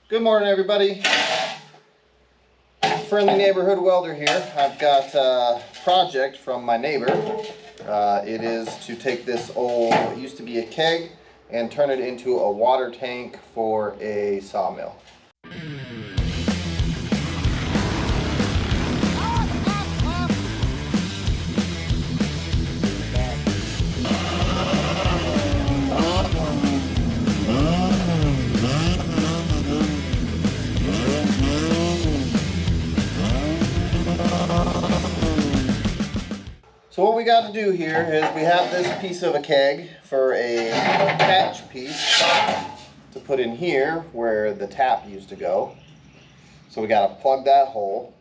Good morning, everybody. Friendly neighborhood welder here. I've got a project from my neighbor. It is to take this old, what used to be a keg, and turn it into a water tank for a sawmill. So what we got to do here is we have this piece of a keg for a catch piece to put in here where the tap used to go. So we got to plug that hole.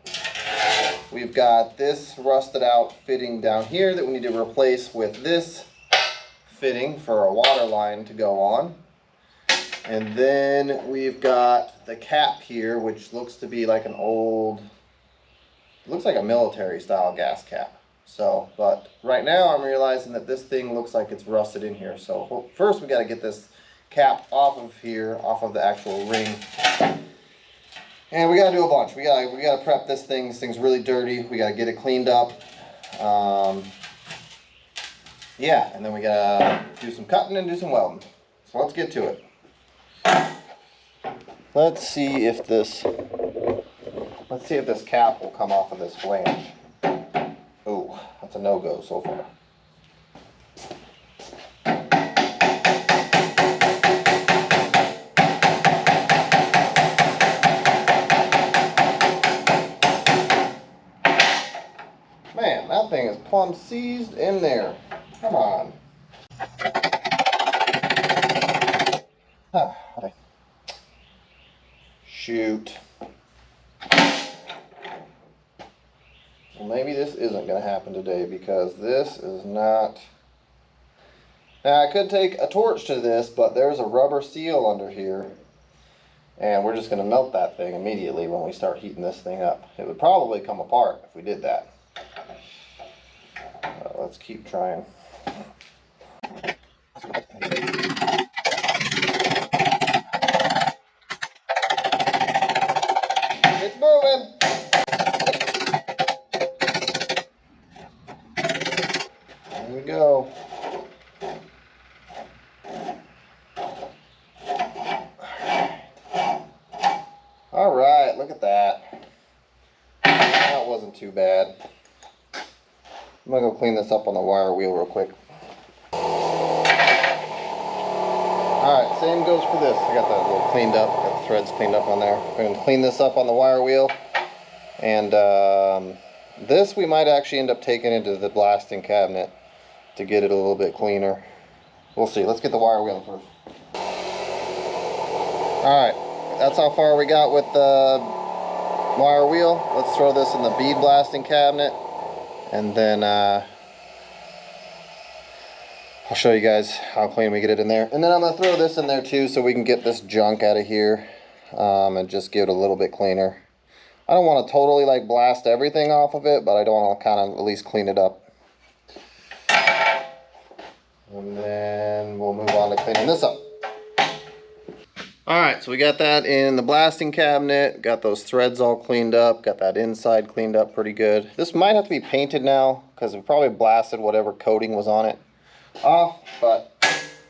We've got this rusted out fitting down here that we need to replace with this fitting for a water line to go on. And then we've got the cap here, which looks to be like an old, looks like a military style gas cap. So, but right now I'm realizing that this thing looks like it's rusted in here. So first we got to get this cap off of here, off of the actual ring. And we got to do a bunch. We got to prep this thing. This thing's really dirty. We got to get it cleaned up. Yeah, and then we got to do some cutting and do some welding. So let's get to it. Let's see if this cap will come off of this flange. Ooh, that's a no-go so far. Man, that thing is plumb seized in there. Come on. Okay. Shoot. Well, maybe this isn't going to happen today because this is not... Now I could take a torch to this, but there's a rubber seal under here. And we're just going to melt that thing immediately when we start heating this thing up. It would probably come apart if we did that. Let's keep trying. It's moving! There we go. All right, look at that. That wasn't too bad. I'm gonna go clean this up on the wire wheel real quick. Alright, same goes for this. I got that little cleaned up, got the threads cleaned up on there. We're gonna clean this up on the wire wheel. And this we might actually end up taking into the blasting cabinet to get it a little bit cleaner. We'll see. Let's get the wire wheel first. Alright, that's how far we got with the wire wheel. Let's throw this in the bead blasting cabinet. And then I'll show you guys how clean we get it in there. And then I'm going to throw this in there too so we can get this junk out of here and just get it a little bit cleaner. I don't want to totally like blast everything off of it, but I don't want to kind of at least clean it up. And then we'll move on to cleaning this up. Alright, so we got that in the blasting cabinet, got those threads all cleaned up, got that inside cleaned up pretty good. This might have to be painted now because we probably blasted whatever coating was on it off, but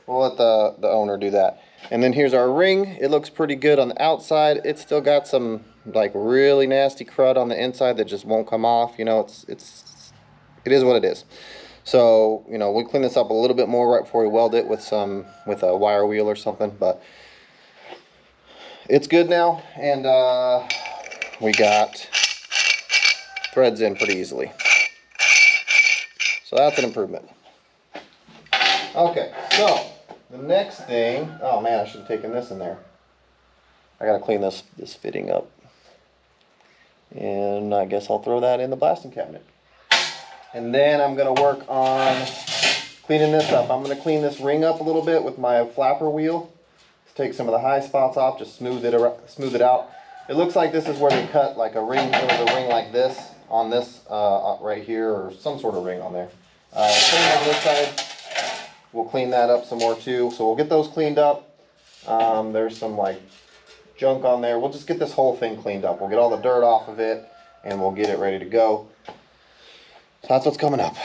we'll let the owner do that. And then here's our ring. It looks pretty good on the outside. It's still got some like really nasty crud on the inside that just won't come off. You know, it is what it is. So, you know, we'll clean this up a little bit more right before we weld it with a wire wheel or something, but it's good now, and we got threads in pretty easily. So that's an improvement. Okay, so the next thing, oh man, I should have taken this in there. I gotta clean this fitting up. And I guess I'll throw that in the blasting cabinet. And then I'm gonna work on cleaning this up. I'm gonna clean this ring up a little bit with my flapper wheel. Take some of the high spots off, just smooth it out. It looks like this is where they cut like a ring. There was a ring like this on this right here, or some sort of ring on there. Same on this side. We'll clean that up some more too. So we'll get those cleaned up. There's some like junk on there. We'll just get this whole thing cleaned up. We'll get all the dirt off of it and we'll get it ready to go. So that's what's coming up.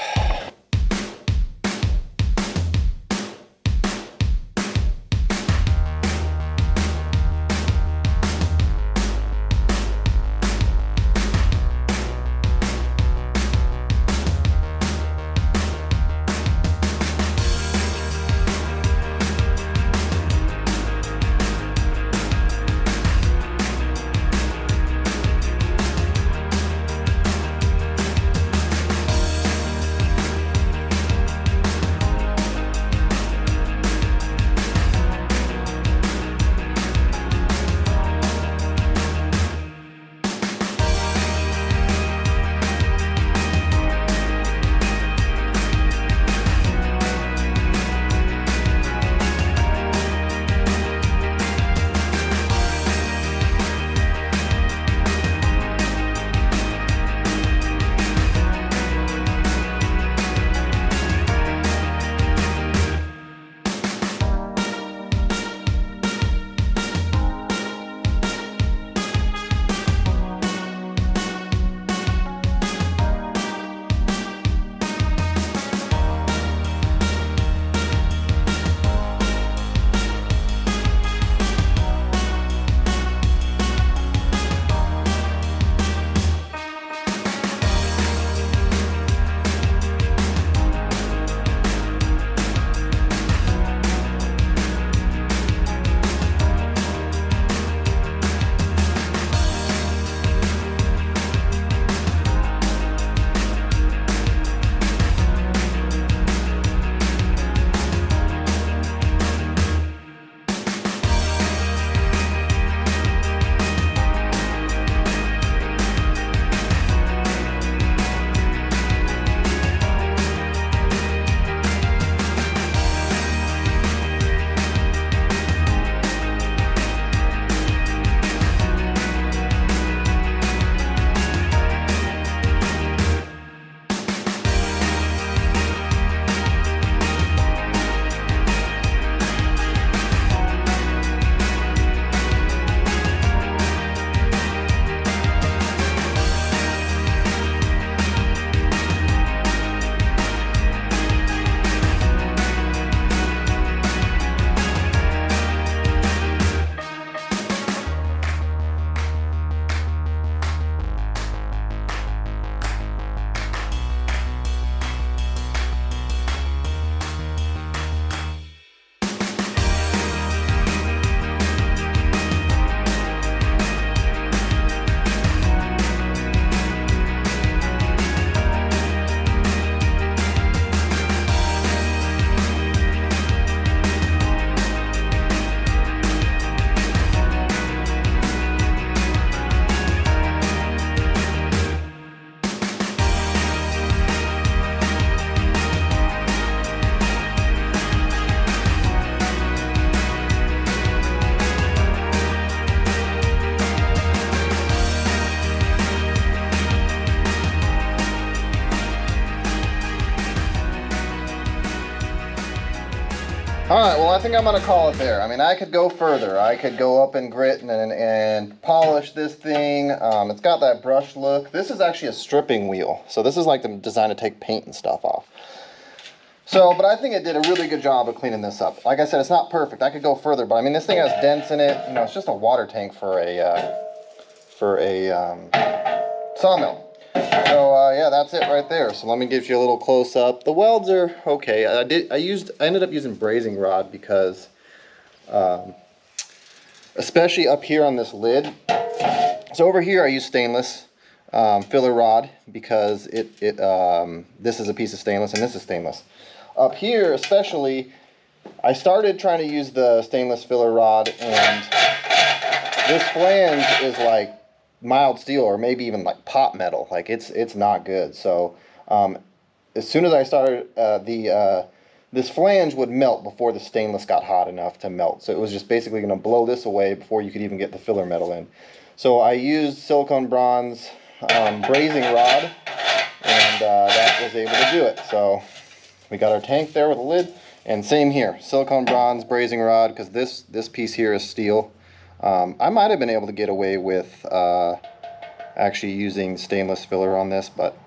Alright, well I think I'm going to call it there. I mean, I could go further. I could go up and grit and polish this thing. It's got that brush look. This is actually a stripping wheel. So this is like the design to take paint and stuff off. So, but I think it did a really good job of cleaning this up. Like I said, it's not perfect. I could go further, but I mean, this thing has dents in it. You know, it's just a water tank for a sawmill. So yeah, that's it right there. So let me give you a little close up. The welds are okay. I ended up using brazing rod because, especially up here on this lid. So over here I use stainless filler rod because this is a piece of stainless and this is stainless. Up here especially, I started trying to use the stainless filler rod, and this flange is like mild steel or maybe even like pot metal. Like it's not good. So as soon as I started, this flange would melt before the stainless got hot enough to melt. So it was just basically going to blow this away before you could even get the filler metal in. So I used silicone bronze brazing rod, and that was able to do it. So we got our tank there with a lid, and same here, silicone bronze brazing rod, because this piece here is steel. I might have been able to get away with actually using stainless filler on this, but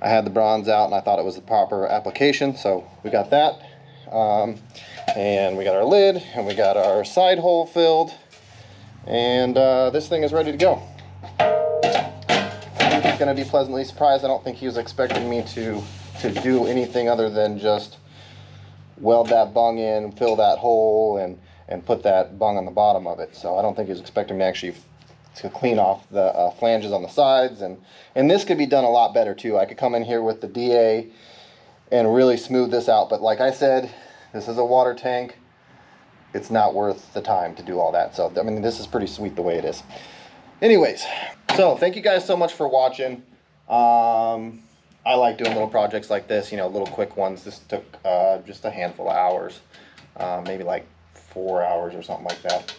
I had the bronze out and I thought it was the proper application, so we got that. And we got our lid, and we got our side hole filled, and this thing is ready to go. I think he's going to be pleasantly surprised. I don't think he was expecting me to do anything other than just weld that bung in, fill that hole, and put that bung on the bottom of it. So I don't think he was expecting me actually to clean off the flanges on the sides, and this could be done a lot better too. I could come in here with the DA and really smooth this out, but like I said, this is a water tank. It's not worth the time to do all that. So I mean, this is pretty sweet the way it is. Anyways, so thank you guys so much for watching. I like doing little projects like this, you know, little quick ones. This took just a handful of hours, maybe like 4 hours or something like that.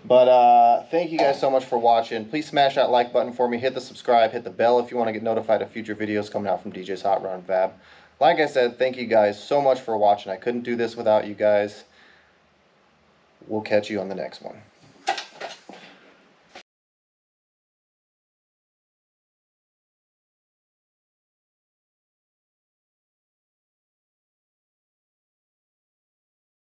But thank you guys so much for watching. Please smash that like button for me. Hit the subscribe, hit the bell if you want to get notified of future videos coming out from DJ's Hot Rod and Fab. Like I said, thank you guys so much for watching. I couldn't do this without you guys. We'll catch you on the next one.